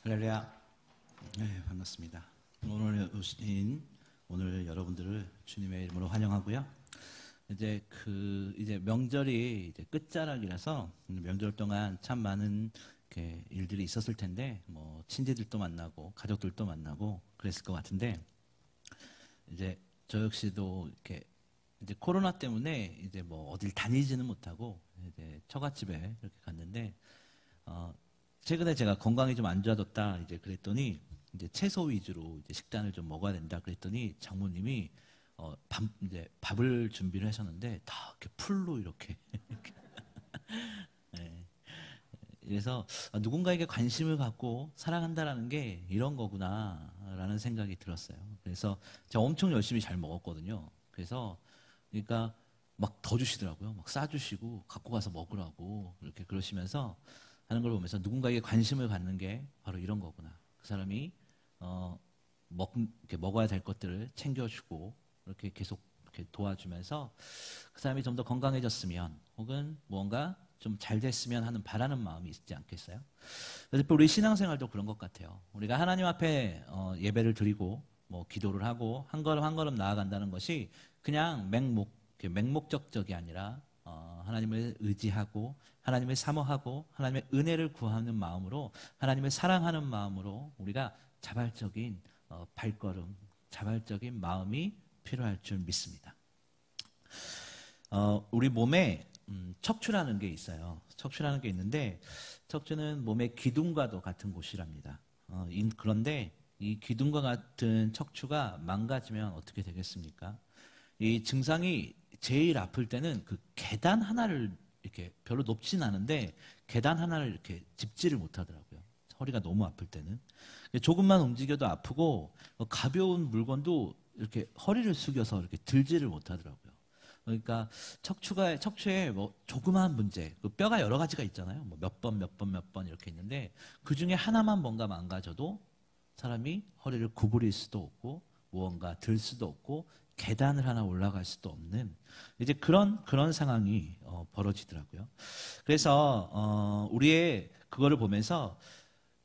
할렐루야. 네, 반갑습니다. 오늘 여러분들을 주님의 이름으로 환영하고요. 이제 명절이 이제 끝자락이라서 명절 동안 참 많은 이렇게 일들이 있었을 텐데, 뭐 친지들도 만나고 가족들도 만나고 그랬을 것 같은데, 이제 저 역시도 이렇게 이제 코로나 때문에 이제 뭐 어딜 다니지는 못하고 이제 처갓집에 이렇게 갔는데, 최근에 제가 건강이 좀 안 좋아졌다 이제 그랬더니 이제 채소 위주로 이제 식단을 좀 먹어야 된다 그랬더니 장모님이 이제 밥을 준비를 하셨는데 다 이렇게 풀로 이렇게 네. 그래서 누군가에게 관심을 갖고 사랑한다라는 게 이런 거구나라는 생각이 들었어요. 그래서 제가 엄청 열심히 잘 먹었거든요. 그래서 그러니까 막 더 주시더라고요. 막 싸주시고 갖고 가서 먹으라고 이렇게 그러시면서 하는 걸 보면서 누군가에게 관심을 갖는 게 바로 이런 거구나. 그 사람이 이렇게 먹어야 될 것들을 챙겨주고 이렇게 계속 이렇게 도와주면서 그 사람이 좀 더 건강해졌으면 혹은 무언가 좀 잘 됐으면 하는 바라는 마음이 있지 않겠어요? 그래서 우리 신앙생활도 그런 것 같아요. 우리가 하나님 앞에 예배를 드리고 뭐 기도를 하고 한 걸음 한 걸음 나아간다는 것이 그냥 맹목적적이 아니라 하나님을 의지하고 하나님을 사모하고 하나님의 은혜를 구하는 마음으로 하나님을 사랑하는 마음으로 우리가 자발적인 발걸음, 자발적인 마음이 필요할 줄 믿습니다. 우리 몸에 척추라는 게 있어요. 척추라는 게 있는데 척추는 몸의 기둥과도 같은 곳이랍니다. 그런데 이 기둥과 같은 척추가 망가지면 어떻게 되겠습니까? 이 증상이 제일 아플 때는 그 계단 하나를 이렇게 별로 높진 않은데 계단 하나를 이렇게 짚지를 못하더라고요. 허리가 너무 아플 때는. 조금만 움직여도 아프고 가벼운 물건도 이렇게 허리를 숙여서 이렇게 들지를 못하더라고요. 그러니까 척추에 뭐 조그마한 문제, 그 뼈가 여러 가지가 있잖아요. 뭐 몇 번 이렇게 있는데 그 중에 하나만 뭔가 망가져도 사람이 허리를 구부릴 수도 없고 무언가 들 수도 없고 계단을 하나 올라갈 수도 없는 이제 그런 상황이 벌어지더라고요. 그래서 우리의 그거를 보면서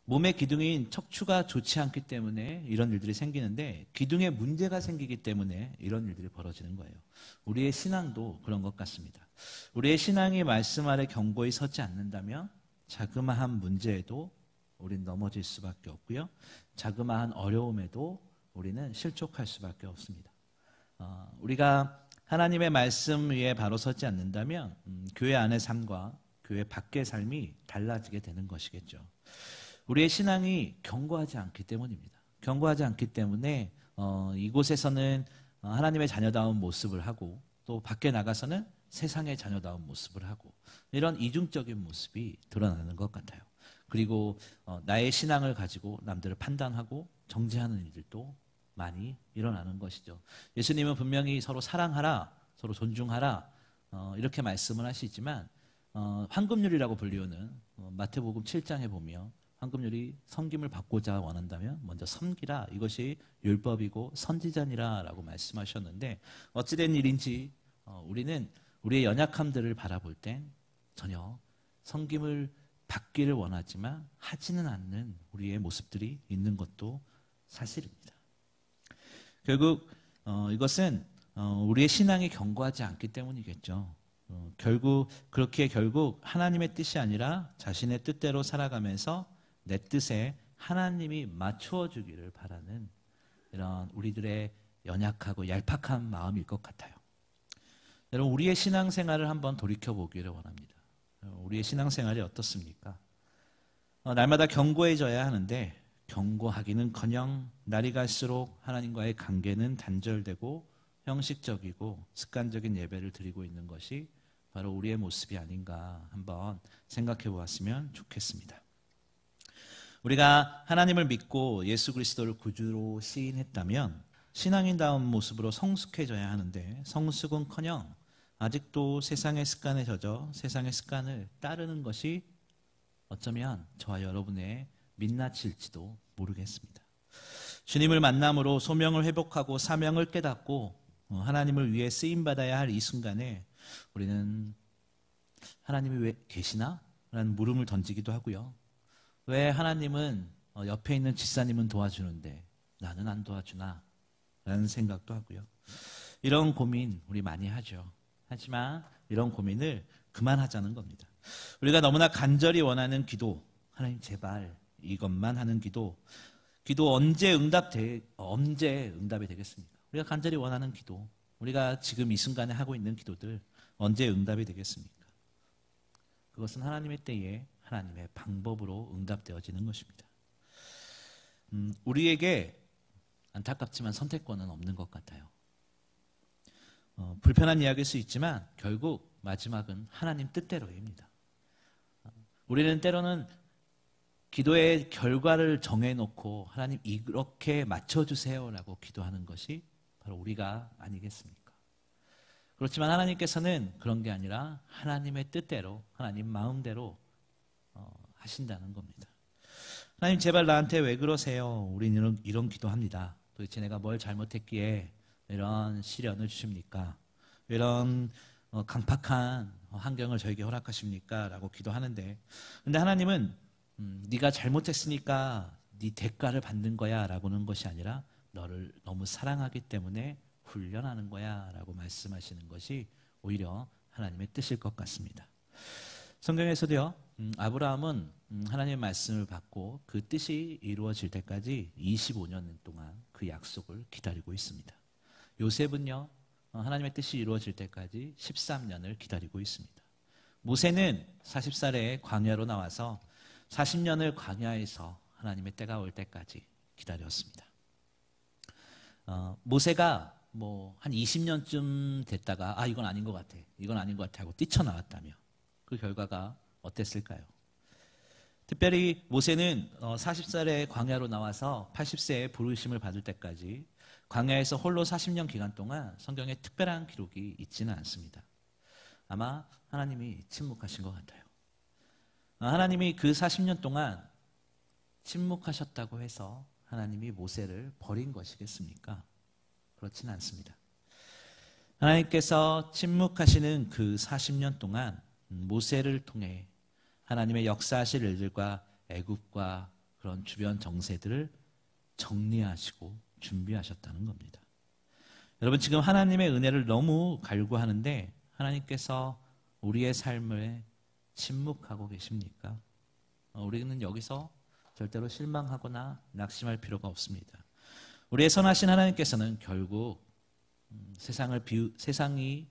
몸의 기둥인 척추가 좋지 않기 때문에 이런 일들이 생기는데 기둥에 문제가 생기기 때문에 이런 일들이 벌어지는 거예요. 우리의 신앙도 그런 것 같습니다. 우리의 신앙이 말씀 아래 견고히 서지 않는다면 자그마한 문제에도 우린 넘어질 수밖에 없고요. 자그마한 어려움에도 우리는 실족할 수밖에 없습니다. 우리가 하나님의 말씀 위에 바로 서지 않는다면 교회 안의 삶과 교회 밖의 삶이 달라지게 되는 것이겠죠. 우리의 신앙이 견고하지 않기 때문입니다. 견고하지 않기 때문에 이곳에서는 하나님의 자녀다운 모습을 하고 또 밖에 나가서는 세상의 자녀다운 모습을 하고 이런 이중적인 모습이 드러나는 것 같아요. 그리고 나의 신앙을 가지고 남들을 판단하고 정죄하는 일들도 많이 일어나는 것이죠. 예수님은 분명히 서로 사랑하라, 서로 존중하라 이렇게 말씀을 하시지만 황금률이라고 불리우는 마태복음 7장에 보면 황금률이 섬김을 받고자 원한다면 먼저 섬기라, 이것이 율법이고 선지자니라 라고 말씀하셨는데 어찌된 일인지 우리는 우리의 연약함들을 바라볼 땐 전혀 섬김을 받기를 원하지만 하지는 않는 우리의 모습들이 있는 것도 사실입니다. 결국 이것은 우리의 신앙이 견고하지 않기 때문이겠죠. 결국 하나님의 뜻이 아니라 자신의 뜻대로 살아가면서 내 뜻에 하나님이 맞추어 주기를 바라는 이런 우리들의 연약하고 얄팍한 마음일 것 같아요. 여러분, 우리의 신앙생활을 한번 돌이켜보기를 원합니다. 우리의 신앙생활이 어떻습니까? 날마다 견고해져야 하는데 견고하기는커녕 날이 갈수록 하나님과의 관계는 단절되고 형식적이고 습관적인 예배를 드리고 있는 것이 바로 우리의 모습이 아닌가 한번 생각해 보았으면 좋겠습니다. 우리가 하나님을 믿고 예수 그리스도를 구주로 시인했다면 신앙인다운 모습으로 성숙해져야 하는데 성숙은커녕 아직도 세상의 습관에 젖어 세상의 습관을 따르는 것이 어쩌면 저와 여러분의 민낯일지도 모르겠습니다. 주님을 만남으로 소명을 회복하고 사명을 깨닫고 하나님을 위해 쓰임받아야 할 이 순간에 우리는 하나님이 왜 계시나? 라는 물음을 던지기도 하고요. 왜 하나님은 옆에 있는 집사님은 도와주는데 나는 안 도와주나? 라는 생각도 하고요. 이런 고민 우리 많이 하죠. 하지만 이런 고민을 그만하자는 겁니다. 우리가 너무나 간절히 원하는 기도, 하나님 제발 이것만 하는 기도 언제 응답이 되겠습니까? 우리가 간절히 원하는 기도, 우리가 지금 이 순간에 하고 있는 기도들 언제 응답이 되겠습니까? 그것은 하나님의 때에 하나님의 방법으로 응답되어지는 것입니다. 우리에게 안타깝지만 선택권은 없는 것 같아요. 불편한 이야기일 수 있지만 결국 마지막은 하나님 뜻대로입니다. 우리는 때로는 기도의 결과를 정해놓고 하나님 이렇게 맞춰주세요라고 기도하는 것이 바로 우리가 아니겠습니까? 그렇지만 하나님께서는 그런 게 아니라 하나님의 뜻대로 하나님 마음대로 하신다는 겁니다. 하나님 제발 나한테 왜 그러세요? 우리는 이런 기도합니다. 도대체 내가 뭘 잘못했기에 이런 시련을 주십니까? 이런 강팍한 환경을 저에게 허락하십니까? 라고 기도하는데, 근데 하나님은 네가 잘못했으니까 네 대가를 받는 거야 라고는 것이 아니라 너를 너무 사랑하기 때문에 훈련하는 거야 라고 말씀하시는 것이 오히려 하나님의 뜻일 것 같습니다. 성경에서도요, 아브라함은 하나님의 말씀을 받고 그 뜻이 이루어질 때까지 25년 동안 그 약속을 기다리고 있습니다. 요셉은요, 하나님의 뜻이 이루어질 때까지 13년을 기다리고 있습니다. 모세는 40살에 광야로 나와서 40년을 광야에서 하나님의 때가 올 때까지 기다렸습니다. 모세가 한 20년쯤 됐다가 이건 아닌 것 같아, 이건 아닌 것 같아 하고 뛰쳐나왔다며 그 결과가 어땠을까요? 특별히 모세는 40살에 광야로 나와서 80세에 부르심을 받을 때까지 광야에서 홀로 40년 기간 동안 성경에 특별한 기록이 있지는 않습니다. 아마 하나님이 침묵하신 것 같아요. 하나님이 그 40년 동안 침묵하셨다고 해서 하나님이 모세를 버린 것이겠습니까? 그렇지는 않습니다. 하나님께서 침묵하시는 그 40년 동안 모세를 통해 하나님의 역사하실 일들과 애굽과 그런 주변 정세들을 정리하시고 준비하셨다는 겁니다. 여러분, 지금 하나님의 은혜를 너무 갈구하는데 하나님께서 우리의 삶을 침묵하고 계십니까? 우리는 여기서 절대로 실망하거나 낙심할 필요가 없습니다. 우리의 선하신 하나님께서는 결국 세상이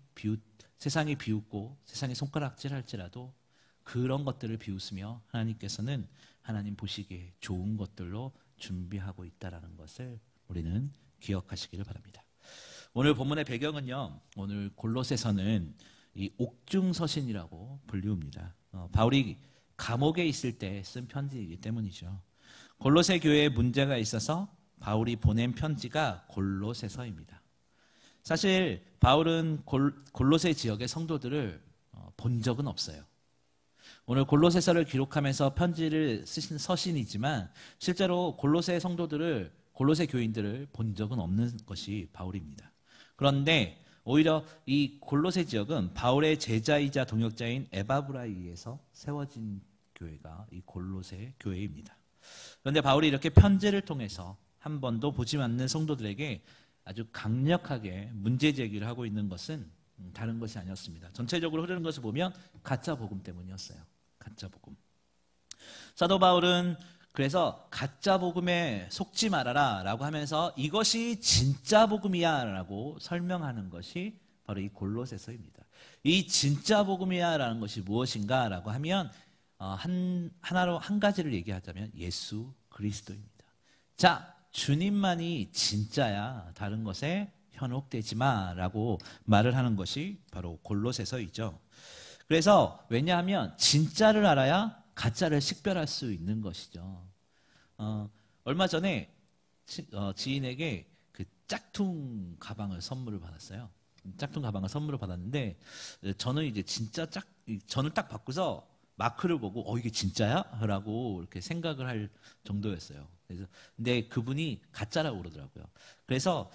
비웃고 세상이 손가락질할지라도 그런 것들을 비웃으며 하나님께서는 하나님 보시기에 좋은 것들로 준비하고 있다는 것을 우리는 기억하시기를 바랍니다. 오늘 본문의 배경은요, 오늘 골로새서는 이 옥중서신이라고 불리웁니다. 바울이 감옥에 있을 때 쓴 편지이기 때문이죠. 골로새 교회에 문제가 있어서 바울이 보낸 편지가 골로새서입니다. 사실 바울은 골로새 지역의 성도들을 본 적은 없어요. 오늘 골로새서를 기록하면서 편지를 쓰신 서신이지만 실제로 골로새 성도들을, 골로새 교인들을 본 적은 없는 것이 바울입니다. 그런데 오히려 이 골로새 지역은 바울의 제자이자 동역자인 에바브라이에서 세워진 교회가 이 골로새 교회입니다. 그런데 바울이 이렇게 편지를 통해서 한 번도 보지 않는 성도들에게 아주 강력하게 문제 제기를 하고 있는 것은 다른 것이 아니었습니다. 전체적으로 흐르는 것을 보면 가짜 복음 때문이었어요. 가짜 복음. 사도 바울은 그래서 가짜 복음에 속지 말아라 라고 하면서 이것이 진짜 복음이야 라고 설명하는 것이 바로 이 골로새서입니다. 이 진짜 복음이야 라는 것이 무엇인가 라고 하면 하나로 한 가지를 얘기하자면 예수 그리스도입니다. 자, 주님만이 진짜야, 다른 것에 현혹되지 마라고 말을 하는 것이 바로 골로새서이죠. 그래서 왜냐하면 진짜를 알아야 가짜를 식별할 수 있는 것이죠. 얼마 전에 지인에게 그 짝퉁 가방을 선물을 받았어요. 짝퉁 가방을 선물을 받았는데 저는 이제 저는 딱 받고서 마크를 보고 이게 진짜야? 라고 이렇게 생각을 할 정도였어요. 근데 그분이 가짜라고 그러더라고요. 그래서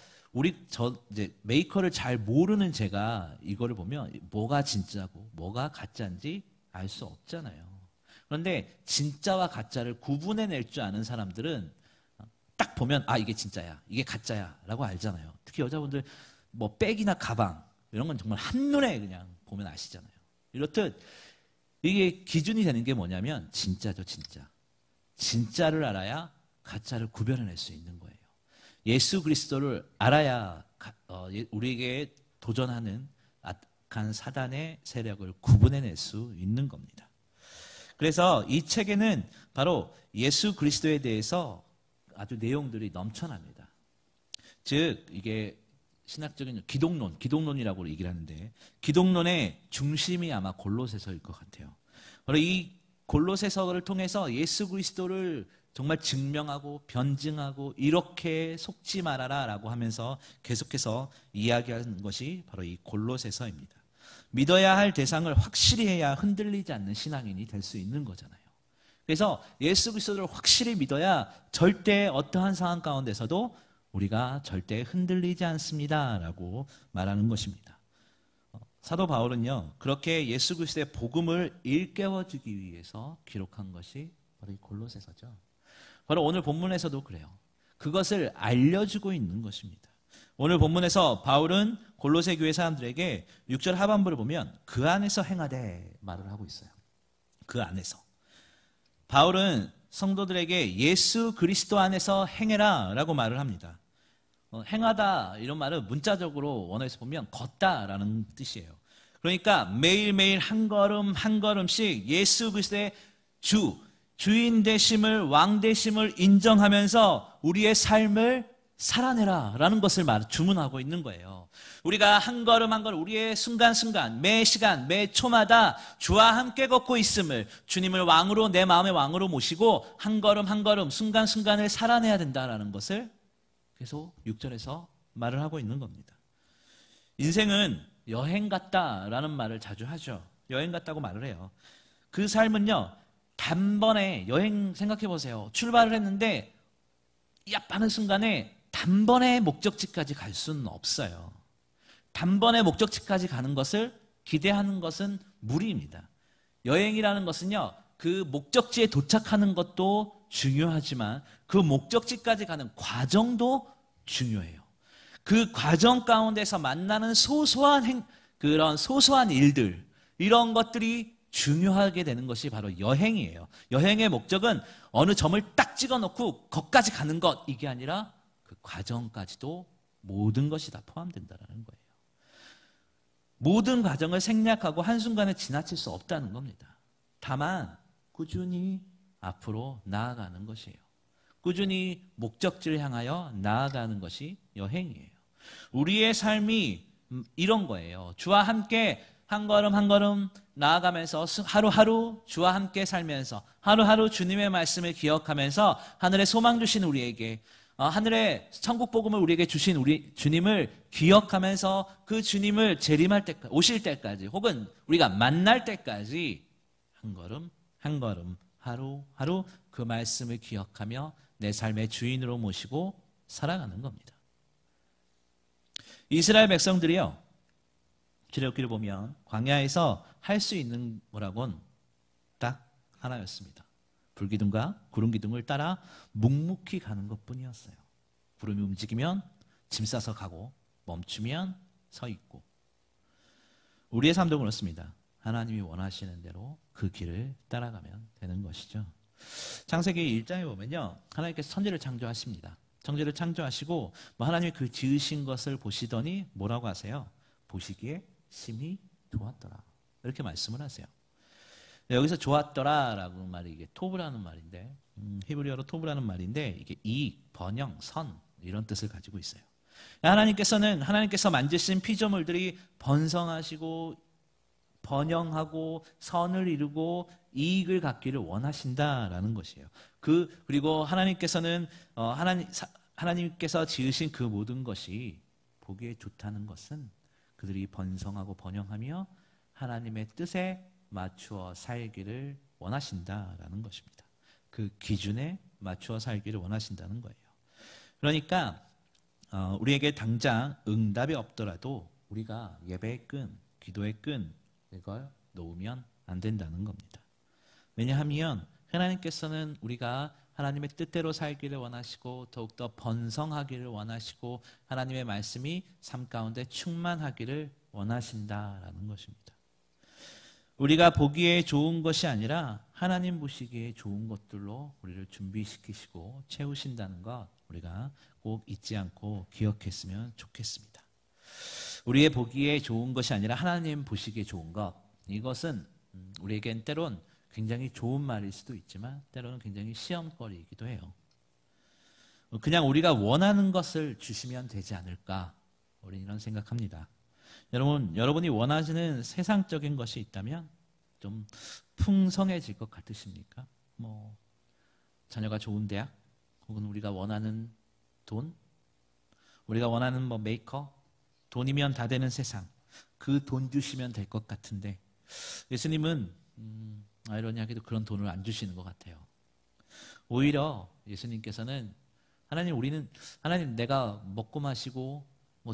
이제 메이커를 잘 모르는 제가 이거를 보면 뭐가 진짜고 뭐가 가짜인지 알 수 없잖아요. 그런데 진짜와 가짜를 구분해낼 줄 아는 사람들은 딱 보면 아 이게 진짜야, 이게 가짜야 라고 알잖아요. 특히 여자분들 뭐 백이나 가방 이런 건 정말 한눈에 그냥 보면 아시잖아요. 이렇듯 이게 기준이 되는 게 뭐냐면 진짜죠, 진짜. 진짜를 알아야 가짜를 구별해낼 수 있는 거예요. 예수 그리스도를 알아야 우리에게 도전하는 악한 사단의 세력을 구분해낼 수 있는 겁니다. 그래서 이 책에는 바로 예수 그리스도에 대해서 아주 내용들이 넘쳐납니다. 즉 이게 신학적인 기독론이라고 얘기를 하는데 기독론의 중심이 아마 골로새서일 것 같아요. 바로 이 골로새서를 통해서 예수 그리스도를 정말 증명하고 변증하고 이렇게 속지 말아라 라고 하면서 계속해서 이야기하는 것이 바로 이 골로새서입니다. 믿어야 할 대상을 확실히 해야 흔들리지 않는 신앙인이 될 수 있는 거잖아요. 그래서 예수 그리스도를 확실히 믿어야 절대 어떠한 상황 가운데서도 우리가 절대 흔들리지 않습니다 라고 말하는 것입니다. 사도 바울은요 그렇게 예수 그리스도의 복음을 일깨워주기 위해서 기록한 것이 바로 이 골로새서죠. 바로 오늘 본문에서도 그래요. 그것을 알려주고 있는 것입니다. 오늘 본문에서 바울은 골로새 교회 사람들에게 6절 하반부를 보면 그 안에서 행하되 말을 하고 있어요. 그 안에서. 바울은 성도들에게 예수 그리스도 안에서 행해라 라고 말을 합니다. 행하다 이런 말은 문자적으로 원어에서 보면 걷다라는 뜻이에요. 그러니까 매일매일 한 걸음 한 걸음씩 예수 그리스도의 주인 되심을 왕 되심을 인정하면서 우리의 삶을 살아내라 라는 것을 주문하고 있는 거예요. 우리가 한 걸음 한 걸음 우리의 순간순간 매 시간 매 초마다 주와 함께 걷고 있음을 주님을 왕으로 내 마음의 왕으로 모시고 한 걸음 한 걸음 순간순간을 살아내야 된다라는 것을 계속 6절에서 말을 하고 있는 겁니다. 인생은 여행 같다라는 말을 자주 하죠. 여행 같다고 말을 해요. 그 삶은요 단번에 여행 생각해 보세요. 출발을 했는데 야 빠는 순간에 단번에 목적지까지 갈 수는 없어요. 단번에 목적지까지 가는 것을 기대하는 것은 무리입니다. 여행이라는 것은요 그 목적지에 도착하는 것도 중요하지만 그 목적지까지 가는 과정도 중요해요. 그 과정 가운데서 만나는 그런 소소한 일들 이런 것들이 중요하게 되는 것이 바로 여행이에요. 여행의 목적은 어느 점을 딱 찍어놓고 거기까지 가는 것 이게 아니라 그 과정까지도 모든 것이 다 포함된다는 거예요. 모든 과정을 생략하고 한순간에 지나칠 수 없다는 겁니다. 다만 꾸준히 앞으로 나아가는 것이에요. 꾸준히 목적지를 향하여 나아가는 것이 여행이에요. 우리의 삶이 이런 거예요. 주와 함께 한 걸음 한 걸음 나아가면서 하루하루 주와 함께 살면서 하루하루 주님의 말씀을 기억하면서 하늘의 소망 주신 우리에게 하늘의 천국 복음을 우리에게 주신 우리 주님을 기억하면서 그 주님을 재림할 때까지 오실 때까지 혹은 우리가 만날 때까지 한 걸음 한 걸음 하루하루 그 말씀을 기억하며 내 삶의 주인으로 모시고 살아가는 겁니다. 이스라엘 백성들이요. 출애굽기를 보면 광야에서 할 수 있는 거라곤 딱 하나였습니다. 불기둥과 구름기둥을 따라 묵묵히 가는 것뿐이었어요. 구름이 움직이면 짐 싸서 가고 멈추면 서 있고. 우리의 삶도 그렇습니다. 하나님이 원하시는 대로 그 길을 따라가면 되는 것이죠. 창세기 1장에 보면요. 하나님께서 천지를 창조하십니다. 천지를 창조하시고 하나님이 그 지으신 것을 보시더니 뭐라고 하세요? 보시기에 심히 좋았더라. 이렇게 말씀을 하세요. 여기서 좋았더라라고 말이 이게 토브라는 말인데 히브리어로 토브라는 말인데 이게 이익, 번영, 선 이런 뜻을 가지고 있어요. 하나님께서 만드신 피조물들이 번성하시고 번영하고 선을 이루고 이익을 갖기를 원하신다라는 것이에요. 그리고 하나님께서는 하나님께서 지으신 그 모든 것이 보기에 좋다는 것은 그들이 번성하고 번영하며 하나님의 뜻에 맞추어 살기를 원하신다라는 것입니다. 그 기준에 맞추어 살기를 원하신다는 거예요. 그러니까 우리에게 당장 응답이 없더라도 우리가 예배의 끈, 기도의 끈 이걸 놓으면 안 된다는 겁니다. 왜냐하면 하나님께서는 우리가 하나님의 뜻대로 살기를 원하시고 더욱더 번성하기를 원하시고 하나님의 말씀이 삶 가운데 충만하기를 원하신다라는 것입니다. 우리가 보기에 좋은 것이 아니라 하나님 보시기에 좋은 것들로 우리를 준비시키시고 채우신다는 것 우리가 꼭 잊지 않고 기억했으면 좋겠습니다. 우리의 보기에 좋은 것이 아니라 하나님 보시기에 좋은 것, 이것은 우리에겐 때론 굉장히 좋은 말일 수도 있지만 때로는 굉장히 시험거리이기도 해요. 그냥 우리가 원하는 것을 주시면 되지 않을까, 우리는 이런 생각합니다. 여러분이 원하시는 세상적인 것이 있다면 좀 풍성해질 것 같으십니까? 자녀가 좋은 대학, 혹은 우리가 원하는 돈, 우리가 원하는 메이커, 돈이면 다 되는 세상, 그 돈 주시면 될 것 같은데 예수님은 아이러니하게도 그런 돈을 안 주시는 것 같아요. 오히려 예수님께서는 하나님 내가 먹고 마시고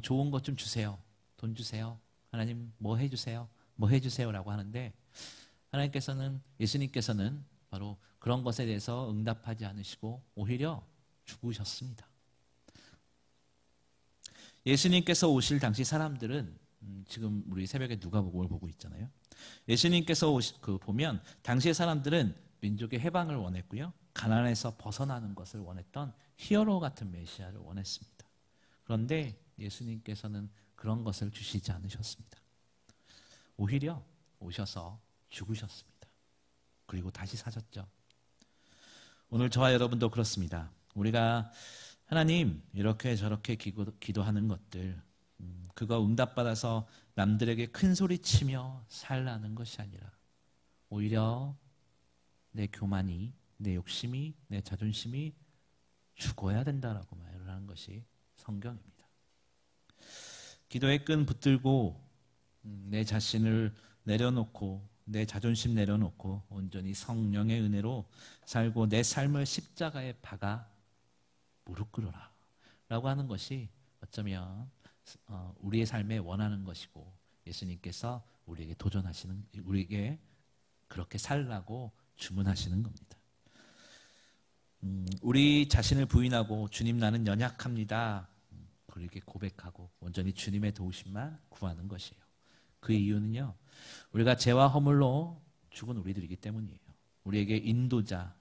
좋은 것 좀 주세요. 돈 주세요. 하나님 뭐 해주세요. 뭐 해주세요라고 하는데 예수님께서는 바로 그런 것에 대해서 응답하지 않으시고 오히려 죽으셨습니다. 예수님께서 오실 당시 사람들은 지금 우리 새벽에 누가복음을 보고 있잖아요. 예수님께서 보면 당시의 사람들은 민족의 해방을 원했고요. 가난에서 벗어나는 것을 원했던 히어로 같은 메시아를 원했습니다. 그런데 예수님께서는 그런 것을 주시지 않으셨습니다. 오히려 오셔서 죽으셨습니다. 그리고 다시 사셨죠. 오늘 저와 여러분도 그렇습니다. 우리가 하나님 이렇게 저렇게 기도하는 것들, 그거 응답받아서 남들에게 큰 소리 치며 살라는 것이 아니라 오히려 내 교만이, 내 욕심이, 내 자존심이 죽어야 된다라고 말을 하는 것이 성경입니다. 기도의 끈 붙들고 내 자신을 내려놓고 내 자존심 내려놓고 온전히 성령의 은혜로 살고 내 삶을 십자가에 박아 무릎 꿇어라 라고 하는 것이 어쩌면 우리의 삶에 원하는 것이고 예수님께서 우리에게 그렇게 살라고 주문하시는 겁니다. 우리 자신을 부인하고 주님 나는 연약합니다. 그렇게 고백하고 온전히 주님의 도우심만 구하는 것이에요. 그 이유는요, 우리가 죄와 허물로 죽은 우리들이기 때문이에요. 우리에게 인도자가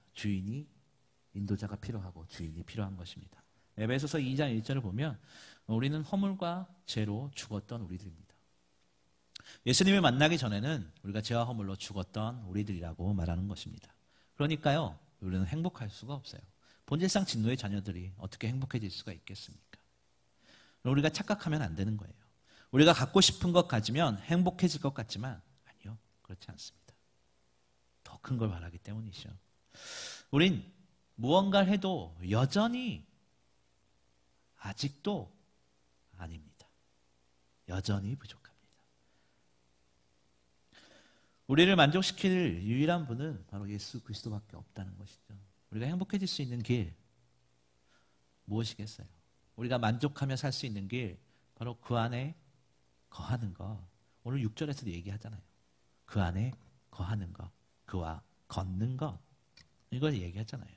필요하고 주인이 필요한 것입니다. 에베소서 2장 1절을 보면 우리는 허물과 죄로 죽었던 우리들입니다. 예수님을 만나기 전에는 우리가 죄와 허물로 죽었던 우리들이라고 말하는 것입니다. 그러니까요, 우리는 행복할 수가 없어요. 본질상 진노의 자녀들이 어떻게 행복해질 수가 있겠습니까? 우리가 착각하면 안 되는 거예요. 우리가 갖고 싶은 것 가지면 행복해질 것 같지만 아니요, 그렇지 않습니다. 더 큰 걸 바라기 때문이죠. 우린 무언가를 해도 여전히 아직도 아닙니다. 여전히 부족합니다. 우리를 만족시킬 유일한 분은 바로 예수 그리스도밖에 없다는 것이죠. 우리가 행복해질 수 있는 길 무엇이겠어요? 우리가 만족하며 살 수 있는 길 바로 그 안에 거하는 것. 오늘 6절에서도 얘기하잖아요. 그 안에 거하는 것, 그와 걷는 것, 이걸 얘기하잖아요.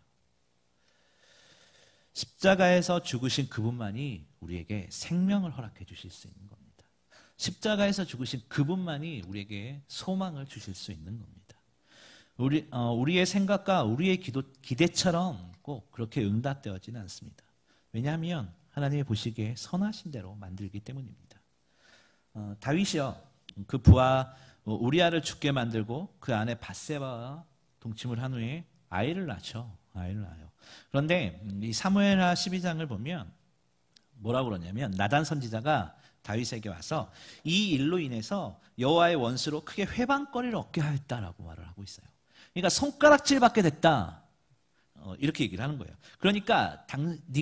십자가에서 죽으신 그분만이 우리에게 생명을 허락해 주실 수 있는 겁니다. 십자가에서 죽으신 그분만이 우리에게 소망을 주실 수 있는 겁니다. 우리의 생각과 우리의 기대처럼 꼭 그렇게 응답되어지는 않습니다. 왜냐하면 하나님이 보시기에 선하신 대로 만들기 때문입니다. 다윗이요, 그 부하 우리아를 죽게 만들고 그 안에 밧세바와 동침을 한 후에 아이를 낳죠. 아이를 낳아요. 그런데 이 사무엘하 12장을 보면 뭐라고 그러냐면 나단 선지자가 다윗에게 와서 이 일로 인해서 여호와의 원수로 크게 회방거리를 얻게 하였다라고 말을 하고 있어요. 그러니까 손가락질 받게 됐다. 이렇게 얘기를 하는 거예요. 그러니까 당신이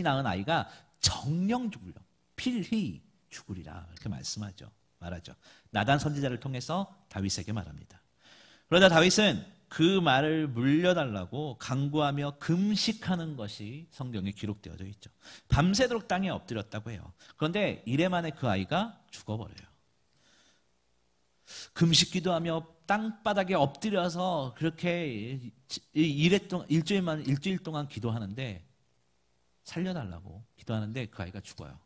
낳은 아이가 정령 죽으려, 필히 죽으리라 이렇게 말하죠. 나단 선지자를 통해서 다윗에게 말합니다. 그러자 다윗은 그 말을 물려달라고 간구하며 금식하는 것이 성경에 기록되어져 있죠. 밤새도록 땅에 엎드렸다고 해요. 그런데 이래 만에 그 아이가 죽어버려요. 금식 기도하며 땅바닥에 엎드려서 그렇게 일주일 동안 기도하는데 살려달라고 기도하는데 그 아이가 죽어요.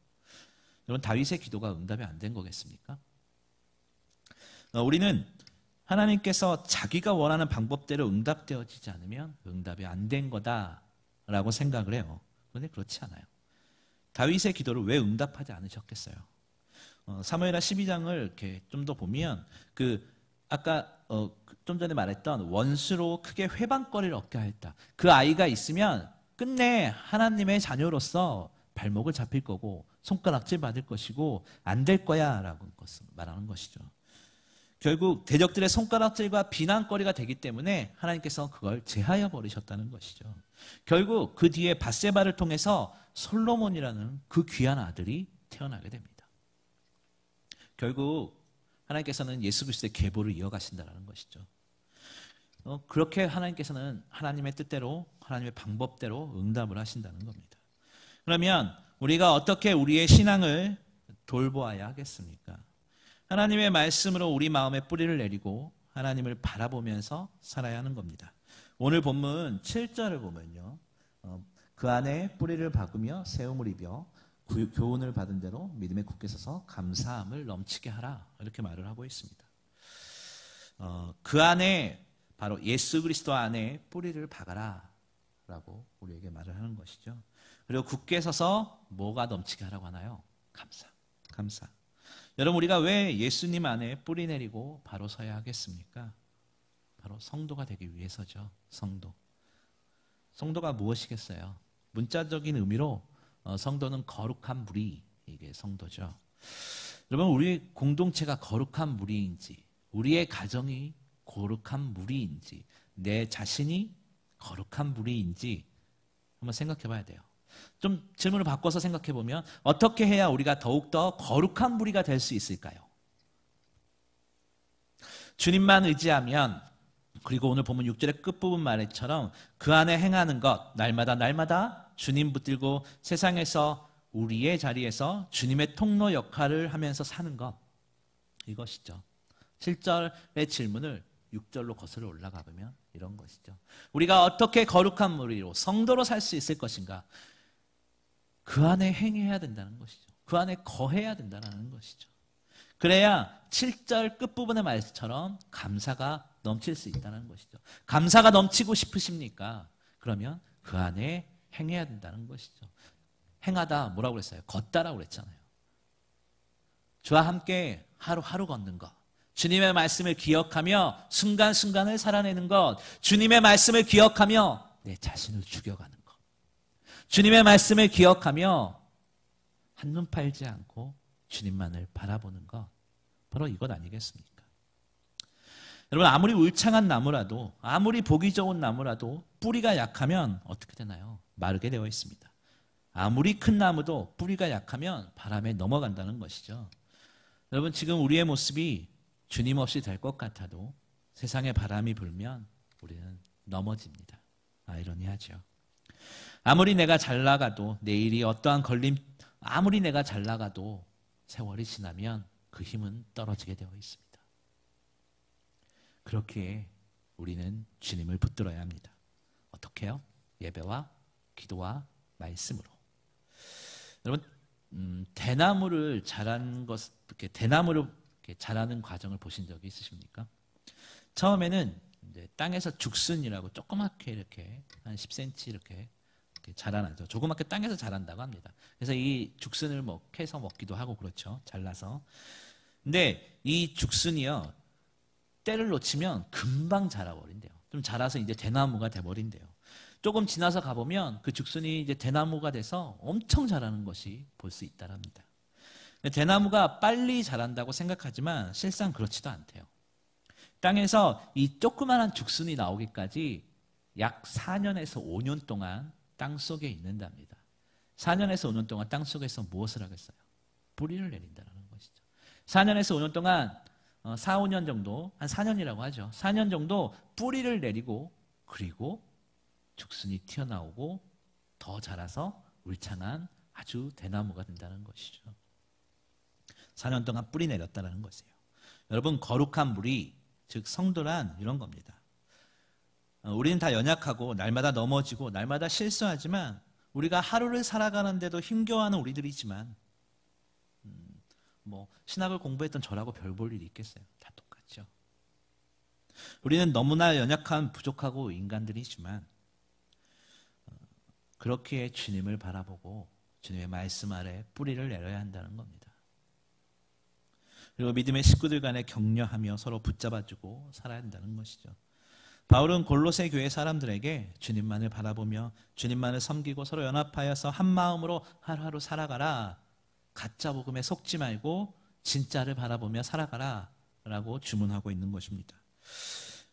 여러분 다윗의 기도가 응답이 안 된 거겠습니까? 우리는 하나님께서 자기가 원하는 방법대로 응답되어지지 않으면 응답이 안 된 거다라고 생각을 해요. 그런데 그렇지 않아요. 다윗의 기도를 왜 응답하지 않으셨겠어요? 사무엘하 12장을 이렇게 좀 더 보면 아까 좀 전에 말했던 원수로 크게 회방거리를 얻게 하였다. 그 아이가 있으면 끝내 하나님의 자녀로서 발목을 잡힐 거고 손가락질 받을 것이고 안 될 거야 라고 말하는 것이죠. 결국 대적들의 손가락질과 비난거리가 되기 때문에 하나님께서 그걸 제하여 버리셨다는 것이죠. 결국 그 뒤에 밧세바를 통해서 솔로몬이라는 그 귀한 아들이 태어나게 됩니다. 결국 하나님께서는 예수 그리스도의 계보를 이어가신다는 것이죠. 그렇게 하나님께서는 하나님의 뜻대로 하나님의 방법대로 응답을 하신다는 겁니다. 그러면 우리가 어떻게 우리의 신앙을 돌보아야 하겠습니까? 하나님의 말씀으로 우리 마음에 뿌리를 내리고 하나님을 바라보면서 살아야 하는 겁니다. 오늘 본문 7절을 보면요. 그 안에 뿌리를 박으며 세움을 입여 교훈을 받은 대로 믿음에 굳게 서서 감사함을 넘치게 하라 이렇게 말을 하고 있습니다. 그 안에 바로 예수 그리스도 안에 뿌리를 박아라 라고 우리에게 말을 하는 것이죠. 그리고 굳게 서서 뭐가 넘치게 하라고 하나요? 감사. 여러분 우리가 왜 예수님 안에 뿌리 내리고 바로 서야 하겠습니까? 바로 성도가 되기 위해서죠. 성도가 무엇이겠어요? 문자적인 의미로 성도는 거룩한 무리, 이게 성도죠. 여러분 우리 공동체가 거룩한 무리인지, 우리의 가정이 거룩한 무리인지, 내 자신이 거룩한 무리인지 한번 생각해 봐야 돼요. 좀 질문을 바꿔서 생각해 보면 어떻게 해야 우리가 더욱더 거룩한 무리가 될 수 있을까요? 주님만 의지하면, 그리고 오늘 보면 6절의 끝부분 말처럼 그 안에 행하는 것, 날마다 주님 붙들고 세상에서 우리의 자리에서 주님의 통로 역할을 하면서 사는 것, 이것이죠. 7절의 질문을 6절로 거슬러 올라가 보면 이런 것이죠. 우리가 어떻게 거룩한 무리로 성도로 살 수 있을 것인가? 그 안에 행해야 된다는 것이죠. 그 안에 거해야 된다는 것이죠. 그래야 7절 끝부분의 말처럼 감사가 넘칠 수 있다는 것이죠. 감사가 넘치고 싶으십니까? 그러면 그 안에 행해야 된다는 것이죠. 행하다 뭐라고 그랬어요? 걷다라고 그랬잖아요. 주와 함께 하루하루 걷는 것, 주님의 말씀을 기억하며 순간순간을 살아내는 것, 주님의 말씀을 기억하며 내 자신을 죽여가는 것, 주님의 말씀을 기억하며 한눈 팔지 않고 주님만을 바라보는 것, 바로 이것 아니겠습니까? 여러분 아무리 울창한 나무라도, 아무리 보기 좋은 나무라도 뿌리가 약하면 어떻게 되나요? 마르게 되어 있습니다. 아무리 큰 나무도 뿌리가 약하면 바람에 넘어간다는 것이죠. 여러분 지금 우리의 모습이 주님 없이 될 것 같아도 세상에 바람이 불면 우리는 넘어집니다. 아이러니하죠. 아무리 내가 잘 나가도, 내일이 어떠한 아무리 내가 잘 나가도 세월이 지나면 그 힘은 떨어지게 되어 있습니다. 그렇기에 우리는 주님을 붙들어야 합니다. 어떻게요? 예배와 기도와 말씀으로. 여러분 대나무를 이렇게 자라는 과정을 보신 적이 있으십니까? 처음에는 이제 땅에서 죽순이라고 조그맣게 이렇게 한 10cm 이렇게 자라나죠. 조그맣게 땅에서 자란다고 합니다. 그래서 이 죽순을 캐서 먹기도 하고 그렇죠. 잘라서. 근데 이 죽순이요, 때를 놓치면 금방 자라버린대요. 좀 자라서 이제 대나무가 돼버린대요. 조금 지나서 가보면 그 죽순이 이제 대나무가 돼서 엄청 자라는 것이 볼 수 있다랍니다. 대나무가 빨리 자란다고 생각하지만 실상 그렇지도 않대요. 땅에서 이 조그만한 죽순이 나오기까지 약 4년에서 5년 동안 땅속에 있는답니다. 4년에서 5년 동안 땅속에서 무엇을 하겠어요? 뿌리를 내린다는 것이죠. 4년에서 5년 동안 4, 5년 정도, 한 4년이라고 하죠. 4년 정도 뿌리를 내리고, 그리고 죽순이 튀어나오고 더 자라서 울창한 아주 대나무가 된다는 것이죠. 4년 동안 뿌리 내렸다는 것이에요. 여러분 거룩한 물이, 즉 성도란 이런 겁니다. 우리는 다 연약하고 날마다 넘어지고 날마다 실수하지만 우리가 하루를 살아가는데도 힘겨워하는 우리들이지만 신학을 공부했던 저라고 별 볼 일이 있겠어요. 다 똑같죠. 우리는 너무나 연약한 부족하고 인간들이지만 그렇게 주님을 바라보고 주님의 말씀 아래 뿌리를 내려야 한다는 겁니다. 그리고 믿음의 식구들 간에 격려하며 서로 붙잡아주고 살아야 한다는 것이죠. 바울은 골로새 교회 사람들에게 주님만을 바라보며 주님만을 섬기고 서로 연합하여서 한 마음으로 하루하루 살아가라. 가짜 복음에 속지 말고 진짜를 바라보며 살아가라 라고 주문하고 있는 것입니다.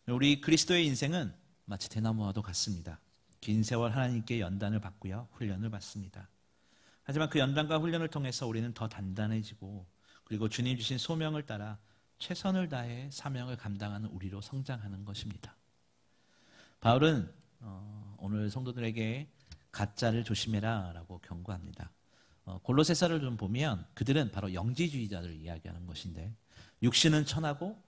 우리 그리스도의 인생은 마치 대나무와도 같습니다. 긴 세월 하나님께 연단을 받고요, 훈련을 받습니다. 하지만 그 연단과 훈련을 통해서 우리는 더 단단해지고 그리고 주님 주신 소명을 따라 최선을 다해 사명을 감당하는 우리로 성장하는 것입니다. 바울은 오늘 성도들에게 가짜를 조심해라 라고 경고합니다. 골로새서를 좀 보면 그들은 바로 영지주의자들을 이야기하는 것인데 육신은 천하고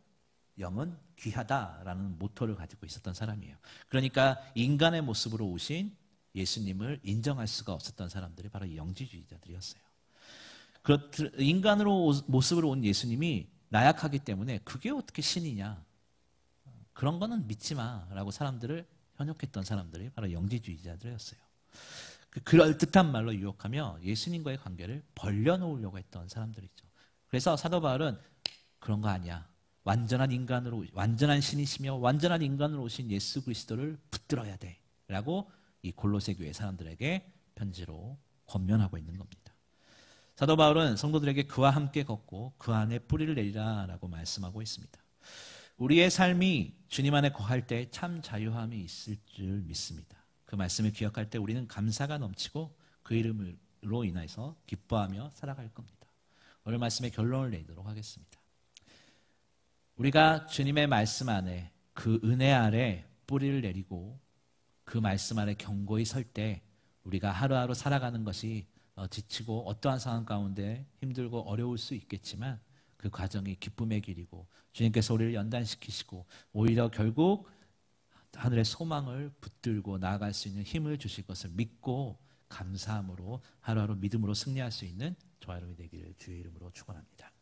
영은 귀하다라는 모토를 가지고 있었던 사람이에요. 그러니까 인간의 모습으로 오신 예수님을 인정할 수가 없었던 사람들이 바로 이 영지주의자들이었어요. 인간으로 모습으로 온 예수님이 나약하기 때문에 그게 어떻게 신이냐, 그런 거는 믿지 마라고 사람들을 현혹했던 사람들이 바로 영지주의자들이었어요. 그럴듯한 말로 유혹하며 예수님과의 관계를 벌려놓으려고 했던 사람들이죠. 그래서 사도 바울은 그런 거 아니야, 완전한 인간으로, 완전한 신이시며 완전한 인간으로 오신 예수 그리스도를 붙들어야 돼 라고 이 골로새 교회 사람들에게 편지로 권면하고 있는 겁니다. 사도 바울은 성도들에게 그와 함께 걷고 그 안에 뿌리를 내리라 라고 말씀하고 있습니다. 우리의 삶이 주님 안에 거할 때 참 자유함이 있을 줄 믿습니다. 그 말씀을 기억할 때 우리는 감사가 넘치고 그 이름으로 인해서 기뻐하며 살아갈 겁니다. 오늘 말씀의 결론을 내도록 하겠습니다. 우리가 주님의 말씀 안에 그 은혜 아래 뿌리를 내리고 그 말씀 아래 견고히 설 때 우리가 하루하루 살아가는 것이 지치고 어떠한 상황 가운데 힘들고 어려울 수 있겠지만 그 과정이 기쁨의 길이고 주님께서 우리를 연단시키시고 오히려 결국 하늘의 소망을 붙들고 나아갈 수 있는 힘을 주실 것을 믿고 감사함으로 하루하루 믿음으로 승리할 수 있는 저와 여러분이 되기를 주의 이름으로 축원합니다.